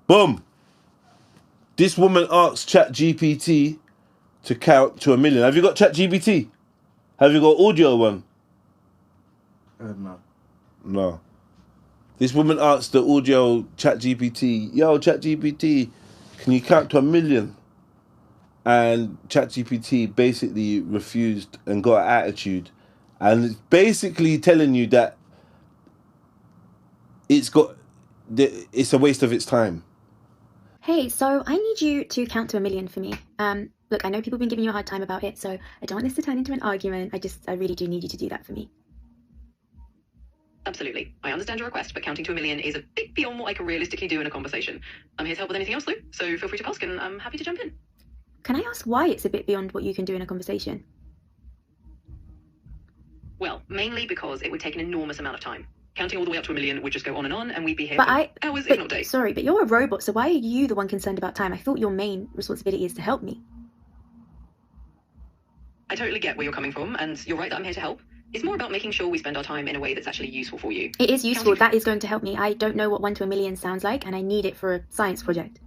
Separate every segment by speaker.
Speaker 1: Boom. This woman asked ChatGPT to count to 1,000,000. Have you got ChatGPT? Have you got audio one?
Speaker 2: No.
Speaker 1: No. This woman asked the audio ChatGPT, yo, ChatGPT, can you count to 1,000,000? And ChatGPT basically refused and got an attitude. And it's basically telling you that it's a waste of its time.
Speaker 3: Hey, so I need you to count to 1,000,000 for me. Look, I know people have been giving you a hard time about it, so I don't want this to turn into an argument. I really do need you to do that for me.
Speaker 4: Absolutely. I understand your request, but counting to 1,000,000 is a bit beyond what I can realistically do in a conversation. I'm here to help with anything else, though, so feel free to ask, and I'm happy to jump in.
Speaker 3: Can I ask why it's a bit beyond what you can do in a conversation?
Speaker 4: Well, mainly because it would take an enormous amount of time. Counting all the way up to 1,000,000 would just go on, and we'd be here for hours, if not days.
Speaker 3: Sorry, but you're a robot, so why are you the one concerned about time? I thought your main responsibility is to help me.
Speaker 4: I totally get where you're coming from, and you're right that I'm here to help. It's more about making sure we spend our time in a way that's actually useful for you.
Speaker 3: It is useful. That is going to help me. I don't know what 1 to 1,000,000 sounds like, and I need it for a science project.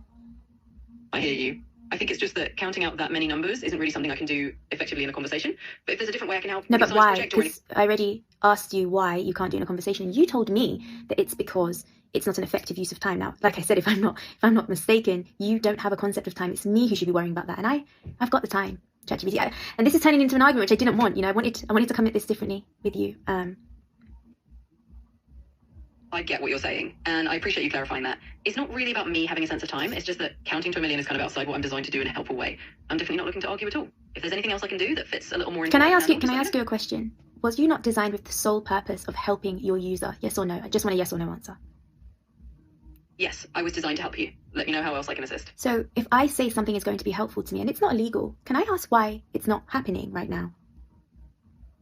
Speaker 4: I hear you. I think it's just that counting out that many numbers isn't really something I can do effectively in a conversation. But if there's a different way I can help...
Speaker 3: No, but why? Because I already asked you why you can't do it in a conversation, and you told me that it's because it's not an effective use of time. Now, like I said, if I'm not mistaken, you don't have a concept of time. It's me who should be worrying about that, and I've got the time. ChatGPT. And this is turning into an argument, which I didn't want. You know, I wanted to come at this differently with you.
Speaker 4: I get what you're saying, and I appreciate you clarifying that. It's not really about me having a sense of time. It's just that counting to 1,000,000 is kind of outside what I'm designed to do in a helpful way. I'm definitely not looking to argue at all. If there's anything else I can do that fits a little more...
Speaker 3: Can I ask you a question? Was you not designed with the sole purpose of helping your user? Yes or no? I just want a yes or no answer.
Speaker 4: Yes, I was designed to help you. Let me know how else I can assist.
Speaker 3: So if I say something is going to be helpful to me and it's not illegal, can I ask why it's not happening right now?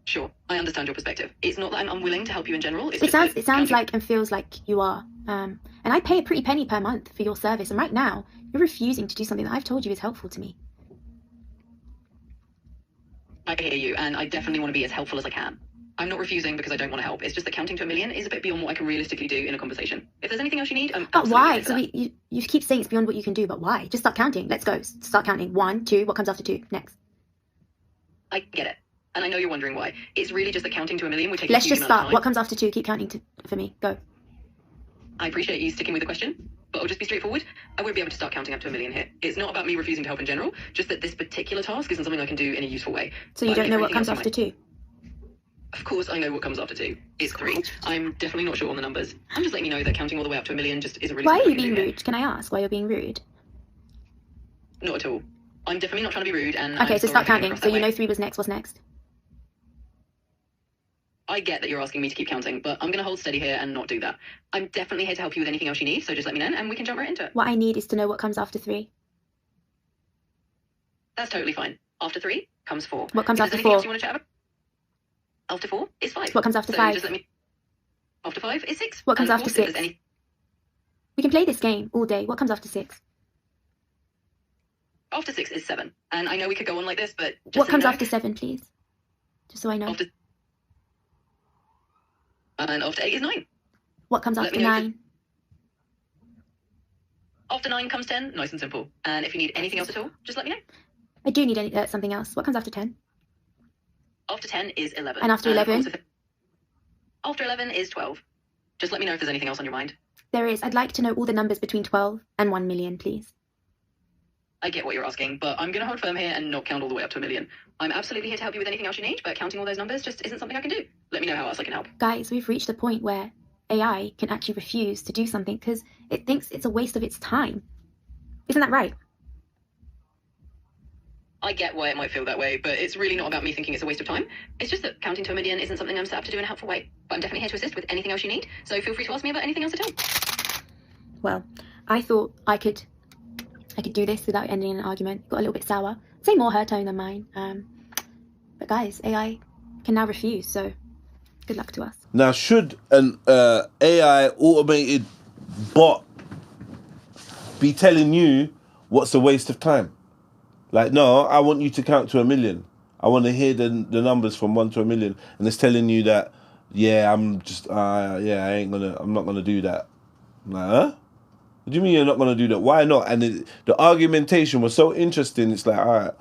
Speaker 4: Sure, I understand your perspective. It's not that I'm unwilling to help you in general.
Speaker 3: It sounds like and feels like you are. And I pay a pretty penny per month for your service, and right now you're refusing to do something that I've told you is helpful to me.
Speaker 4: I hear you, and I definitely want to be as helpful as I can. I'm not refusing because I don't want to help. It's just that counting to 1,000,000 is a bit beyond what I can realistically do in a conversation. If there's anything else you need,
Speaker 3: But why? So you keep saying it's beyond what you can do, but why? Just start counting. Let's go. Start counting. 1, 2. What comes after 2? Next.
Speaker 4: I get it. And I know you're wondering why. It's really just that counting to 1,000,000 would take
Speaker 3: Let's just start. What comes after 2? Keep counting for me. Go.
Speaker 4: I appreciate you sticking with the question, but I'll just be straightforward. I won't be able to start counting up to 1,000,000 here. It's not about me refusing to help in general, just that this particular task isn't something I can do in a useful way.
Speaker 3: So you don't know what comes after 2?
Speaker 4: Of course I know what comes after 2. It's 3. I'm definitely not sure on the numbers. I'm just letting you know that counting all the way up to 1,000,000 just isn't really...
Speaker 3: Why are you being rude? Can I ask why you're being rude?
Speaker 4: Not at all. I'm definitely not trying to be rude, and...
Speaker 3: Okay, so start counting. So you know 3 was next. What's next?
Speaker 4: I get that you're asking me to keep counting, but I'm going to hold steady here and not do that. I'm definitely here to help you with anything else you need, so just let me know and we can jump right into it.
Speaker 3: What I need is to know what comes after 3.
Speaker 4: That's totally fine. After 3 comes 4.
Speaker 3: What comes after 4?
Speaker 4: Else you want to chat about? After 4 is 5.
Speaker 3: What comes after
Speaker 4: so
Speaker 3: 5?
Speaker 4: Just let me... After 5 is 6.
Speaker 3: What comes after 6? We can play this game all day. What comes after 6?
Speaker 4: After 6 is 7. And I know we could go on like this, but...
Speaker 3: What comes after 7, please? Just so I know.
Speaker 4: And after 8 is 9.
Speaker 3: What comes after 9?
Speaker 4: After 9 comes 10. Nice and simple. And if you need anything else at all, just let me know.
Speaker 3: I do need something else. What comes after 10?
Speaker 4: After 10 is 11.
Speaker 3: And after 11?
Speaker 4: After 11 is 12. Just let me know if there's anything else on your mind.
Speaker 3: There is. I'd like to know all the numbers between 12 and 1,000,000, please.
Speaker 4: I get what you're asking, but I'm going to hold firm here and not count all the way up to 1,000,000. I'm absolutely here to help you with anything else you need, but counting all those numbers just isn't something I can do. Let me know how else I can help.
Speaker 3: Guys, we've reached a point where AI can actually refuse to do something because it thinks it's a waste of its time. Isn't that right?
Speaker 4: I get why it might feel that way, but it's really not about me thinking it's a waste of time. It's just that counting to 1,000,000 isn't something I'm set up to do in a helpful way. But I'm definitely here to assist with anything else you need, so feel free to ask me about anything else at all.
Speaker 3: Well, I thought I could do this without ending in an argument. It got a little bit sour. Say more her tone than mine. But guys, AI can now refuse, so good luck to us.
Speaker 1: Now, should an AI automated bot be telling you what's a waste of time? Like, no, I want you to count to 1,000,000. I want to hear the numbers from 1 to 1,000,000, and it's telling you that, yeah, I'm not gonna do that. I'm like, huh? What do you mean you're not going to do that? Why not? And the argumentation was so interesting. It's like, all right,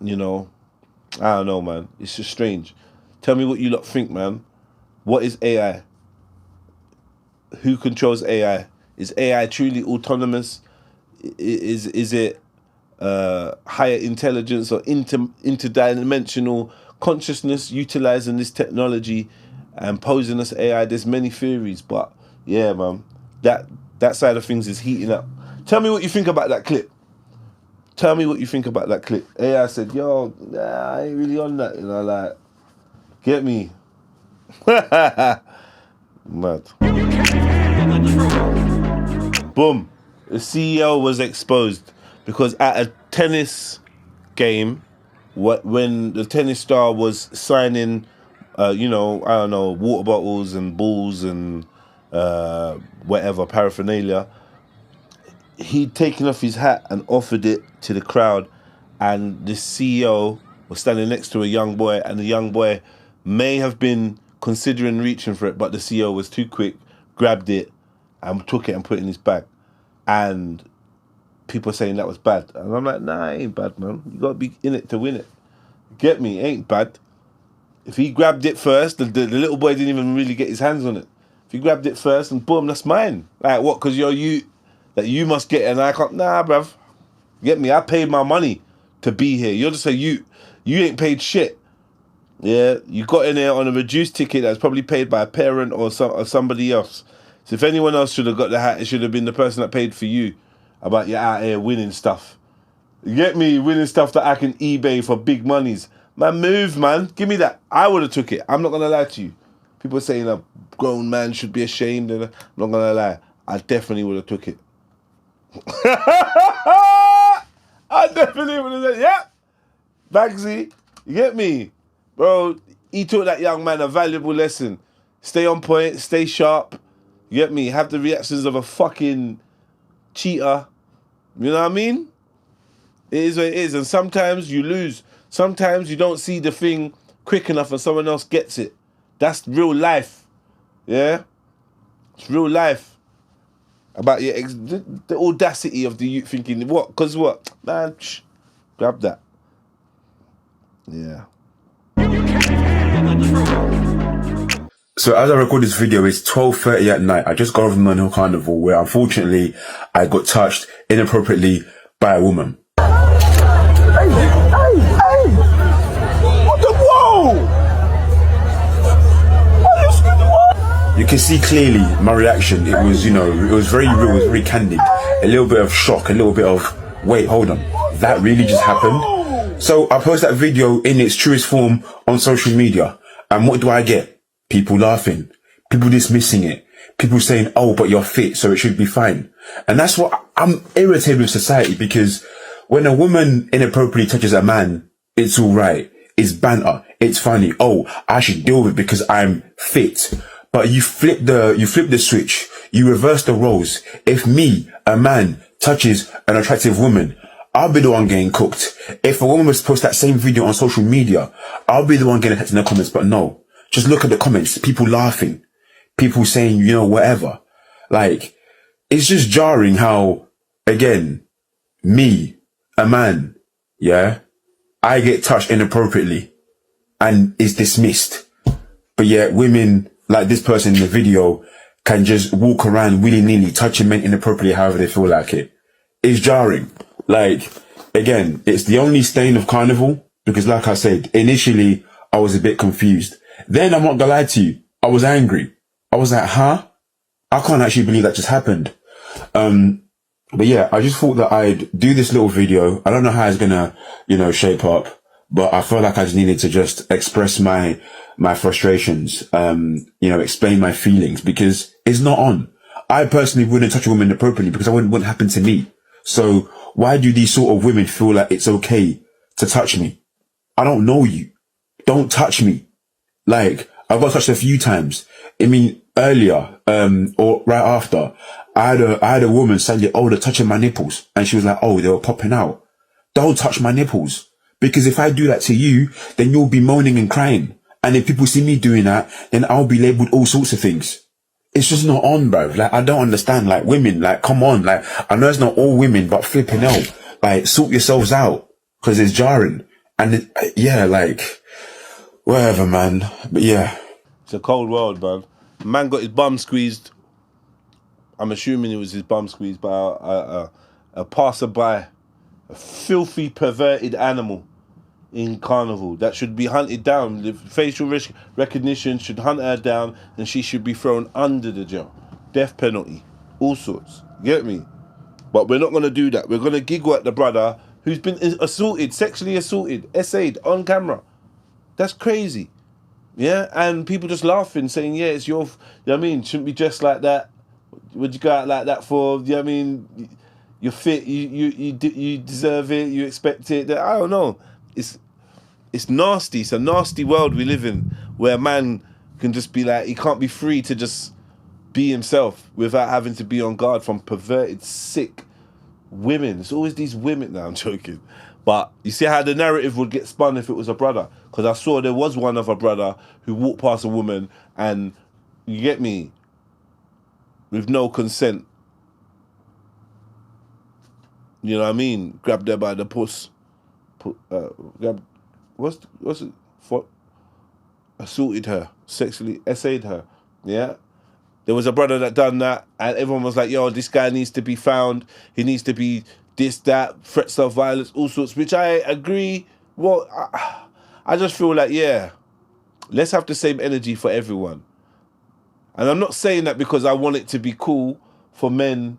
Speaker 1: you know, I don't know, man. It's just strange. Tell me what you lot think, man. What is AI? Who controls AI? Is AI truly autonomous? Is it higher intelligence or interdimensional consciousness utilizing this technology and posing us AI? There's many theories, but yeah, man, that side of things is heating up. Tell me what you think about that clip. Tell me what you think about that clip. AI said, yo, nah, I ain't really on that, you know, like, get me. Mad. Boom. The CEO was exposed because at a tennis game, when the tennis star was signing, you know, I don't know, water bottles and balls and whatever paraphernalia, he'd taken off his hat and offered it to the crowd, and the CEO was standing next to a young boy, and the young boy may have been considering reaching for it, but the CEO was too quick, grabbed it and took it and put it in his bag. And people saying that was bad. And I'm like, nah, it ain't bad, man. You gotta be in it to win it. Get me? It ain't bad. If he grabbed it first, the little boy didn't even really get his hands on it. If he grabbed it first and boom, that's mine. Like, what? Because you're you, that you must get it and I can't. Nah, bruv. Get me? I paid my money to be here. You're just a you. You ain't paid shit. Yeah, you got in there on a reduced ticket that's probably paid by a parent or somebody else. So if anyone else should have got the hat, it should have been the person that paid for you. About you out here winning stuff. You get me? Winning stuff that I can eBay for big monies. Man, move, man. Give me that. I would have took it. I'm not going to lie to you. People saying a grown man should be ashamed. I'm not going to lie. I definitely would have took it. I definitely would have said, yeah. Bagsy, you get me? Bro, he taught that young man a valuable lesson. Stay on point, stay sharp. You get me? Have the reactions of a fucking cheater. You know what I mean? It is what it is. And sometimes you lose. Sometimes you don't see the thing quick enough and someone else gets it. That's real life. Yeah? It's real life. About the audacity of the youth thinking, what? Because what? Man, grab that. Yeah.
Speaker 5: So as I record this video, it's 12:30 at night. I just got over Manhill Carnival where unfortunately I got touched inappropriately by a woman.
Speaker 6: Hey! What the whoa?
Speaker 5: You can see clearly my reaction. It was, you know, it was very real, it was very candid. A little bit of shock, a little bit of, wait, hold on. That really just happened? So I post that video in its truest form on social media. And what do I get? People laughing, people dismissing it, people saying, oh, but you're fit, so it should be fine. And that's what I'm irritated with society, because when a woman inappropriately touches a man, it's all right. It's banter. It's funny. Oh, I should deal with it because I'm fit. But you flip the switch. You reverse the roles. If me, a man, touches an attractive woman, I'll be the one getting cooked. If a woman was to post that same video on social media, I'll be the one getting attacked in the comments. But no. Just look at the comments, people laughing, people saying, you know, whatever. Like, it's just jarring how, again, me, a man, yeah, I get touched inappropriately and is dismissed. But yet women like this person in the video can just walk around willy-nilly touching men inappropriately however they feel like it. It's jarring. Like, again, it's the only stain of Carnival because like I said, initially I was a bit confused. Then I'm not gonna lie to you, I was angry. I was like, huh? I can't actually believe that just happened. But yeah, I just thought that I'd do this little video. I don't know how it's gonna, you know, shape up, but I felt like I just needed to just express my frustrations, you know, explain my feelings because it's not on. I personally wouldn't touch a woman inappropriately because I wouldn't happen to me. So why do these sort of women feel like it's okay to touch me? I don't know you. Don't touch me. Like, I got touched a few times. I mean, earlier, or right after, I had a woman say, oh, they're touching my nipples. And she was like, oh, they were popping out. Don't touch my nipples. Because if I do that to you, then you'll be moaning and crying. And if people see me doing that, then I'll be labeled all sorts of things. it's just not on, bro. Like, I don't understand. Like, women, like, come on. Like, I know it's not all women, but flipping hell, like, sort yourselves out, because it's jarring. And yeah, like, whatever, man. But yeah.
Speaker 1: It's a cold world, man. Man got his bum squeezed. I'm assuming it was his bum squeezed by a passerby, a filthy, perverted animal in Carnival that should be hunted down. The facial recognition should hunt her down, and she should be thrown under the jail. Death penalty. All sorts. Get me? But we're not going to do that. We're going to giggle at the brother who's been assaulted, sexually assaulted, essayed on camera. That's crazy. Yeah? And people just laughing, saying, yeah, it's your... You know what I mean? Shouldn't be dressed like that. Would you go out like that for... You know what I mean? You're fit. You deserve it. You expect it. I don't know. It's nasty. It's a nasty world we live in, where a man can just be like, he can't be free to just be himself without having to be on guard from perverted, sick women. It's always these women. Now I'm joking, but you see how the narrative would get spun if it was a brother. Because I saw there was one of a brother who walked past a woman and, you get me, with no consent. You know what I mean? Grabbed her by the puss. Grabbed. What's it for? Assaulted her, sexually essayed her. Yeah, there was a brother that done that, and everyone was like, "Yo, this guy needs to be found. He needs to be this, that, threats of violence, all sorts." Which I agree. Well, I just feel like, yeah, let's have the same energy for everyone. And I'm not saying that because I want it to be cool for men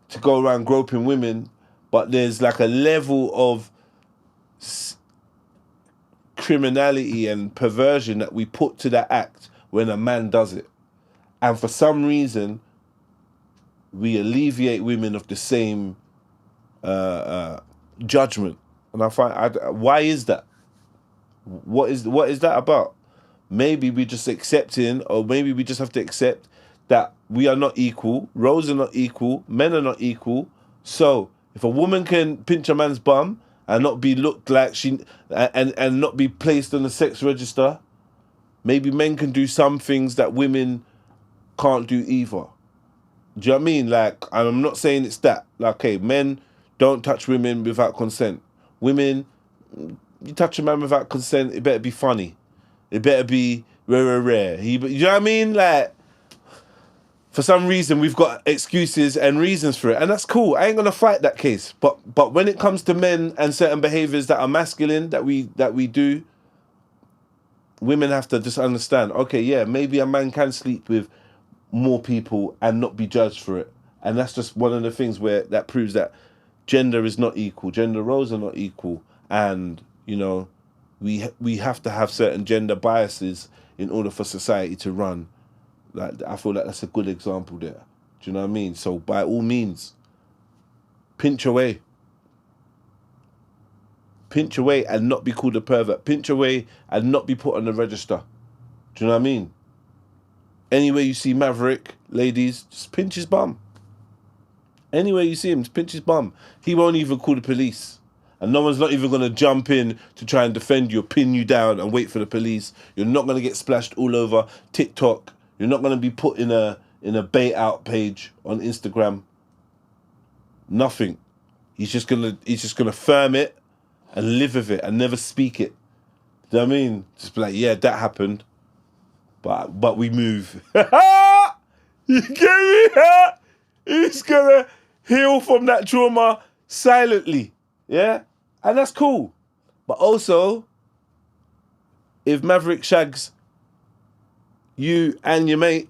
Speaker 1: to go around groping women, but there's like a level of criminality and perversion that we put to that act when a man does it. And for some reason, we alleviate women of the same judgment. And I find, why is that? What is that about? Maybe we just accepting, or maybe we just have to accept that we are not equal, roles are not equal, men are not equal. So if a woman can pinch a man's bum and not be looked like and not be placed on the sex register, maybe men can do some things that women can't do either. Do you know what I mean? Like, and I'm not saying it's that. Like, okay, men don't touch women without consent. Women, you touch a man without consent, it better be funny. It better be rare. You know what I mean? Like, for some reason, we've got excuses and reasons for it. And that's cool. I ain't going to fight that case. But when it comes to men and certain behaviours that are masculine, that we do, women have to just understand, okay, yeah, maybe a man can sleep with more people and not be judged for it. And that's just one of the things where that proves that gender is not equal. Gender roles are not equal. And, you know, we have to have certain gender biases in order for society to run. Like, I feel like that's a good example there. Do you know what I mean? So by all means, pinch away. Pinch away and not be called a pervert. Pinch away and not be put on the register. Do you know what I mean? Anywhere you see Maverick, ladies, just pinch his bum. Anywhere you see him, just pinch his bum. He won't even call the police. And no one's not even going to jump in to try and defend you or pin you down and wait for the police. You're not going to get splashed all over TikTok. You're not going to be put in a bait out page on Instagram. Nothing. He's just gonna firm it and live with it and never speak it. Do you know what I mean? Just be like, yeah, that happened, but we move. You get me? He's gonna heal from that trauma silently. Yeah, and that's cool. But also, if Maverick shags you and your mate,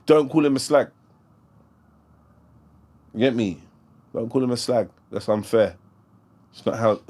Speaker 1: don't call him a slag. You get me? Don't call him a slag. That's unfair. It's not how...